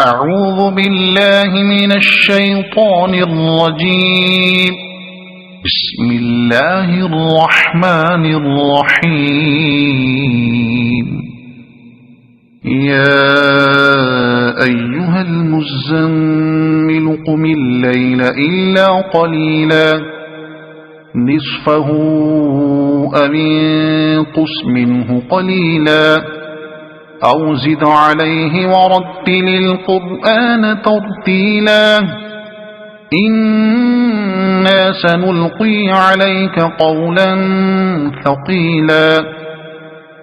أعوذ بالله من الشيطان الرجيم. بسم الله الرحمن الرحيم. يا أيها المزمل قم الليل إلا قليلا نصفه أو انقص منه قليلا أو زد عليه ورتل القرآن ترتيلا إنا سنلقي عليك قولا ثقيلا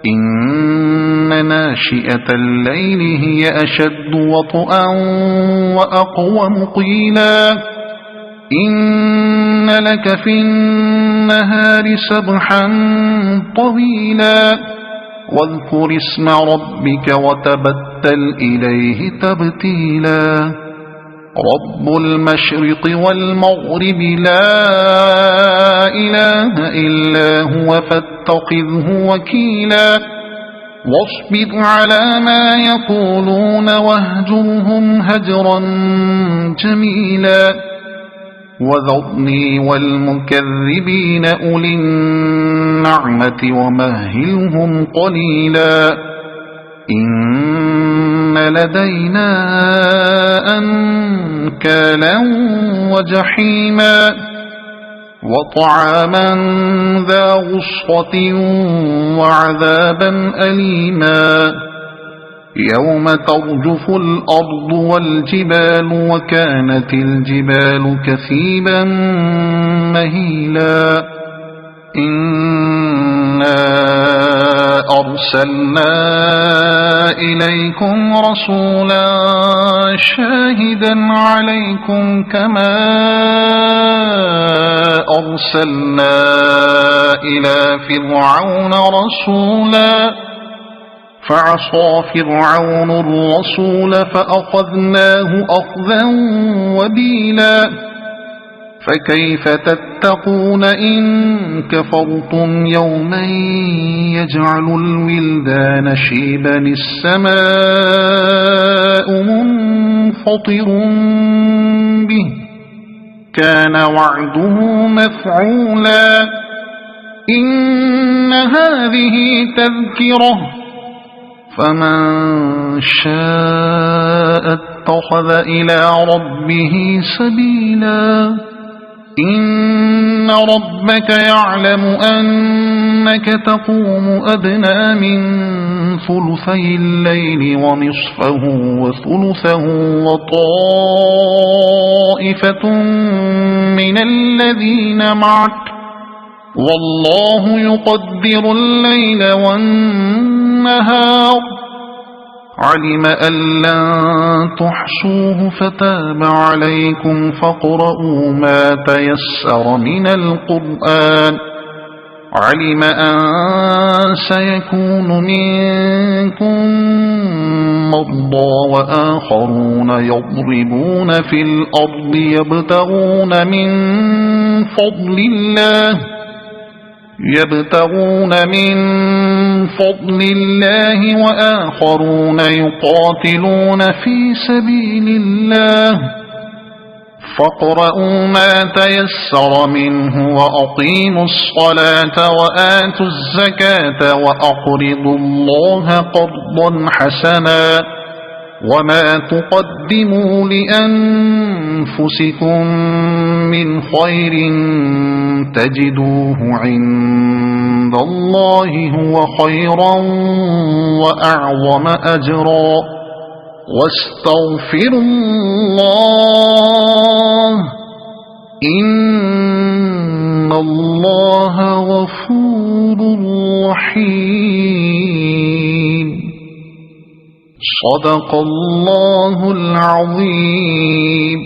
إن ناشئة الليل هي أشد وطئا وأقوم قيلا إن لك في النهار سبحا طويلا واذكر اسم ربك وتبتل إليه تبتيلا رب المشرق والمغرب لا إله إلا هو فاتخذه وكيلا واصبر على ما يقولون واهجرهم هجرا جميلا وذرني والمكذبين أولي النعمة ومهلهم قليلا إن لدينا أنكالا وجحيما وطعاما ذا غصة وعذابا أليما يوم ترجف الأرض والجبال وكانت الجبال كثيبا مهيلا إنا أرسلنا إليكم رسولا شاهدا عليكم كما أرسلنا إلى فرعون رسولا فعصى فرعون الرسول فأخذناه أخذا وبيلا فكيف تتقون إن كفرتم يوما يجعل الولدان شيبا السماء منفطر به كان وعده مفعولا إن هذه تذكرة فمن شاء اتخذ إلى ربه سبيلا إن ربك يعلم أنك تقوم أدنى من ثلثي الليل ونصفه وثلثه وطائفة من الذين معك والله يقدر الليل والنهار علم أن لن تحصوه فتاب عليكم فاقرؤوا ما تيسر من القرآن علم أن سيكون منكم مرضى وآخرون يضربون في الأرض يبتغون من فضل الله وآخرون يقاتلون في سبيل الله فاقرؤوا ما تيسر منه وأقيموا الصلاة وآتوا الزكاة وأقرضوا الله قرضا حسنا وما تقدموا لأنفسكم من خير تجدوه عند الله هو خيرا وأعظم أجرا واستغفروا الله إن الله غفور رحيم صدق الله العظيم.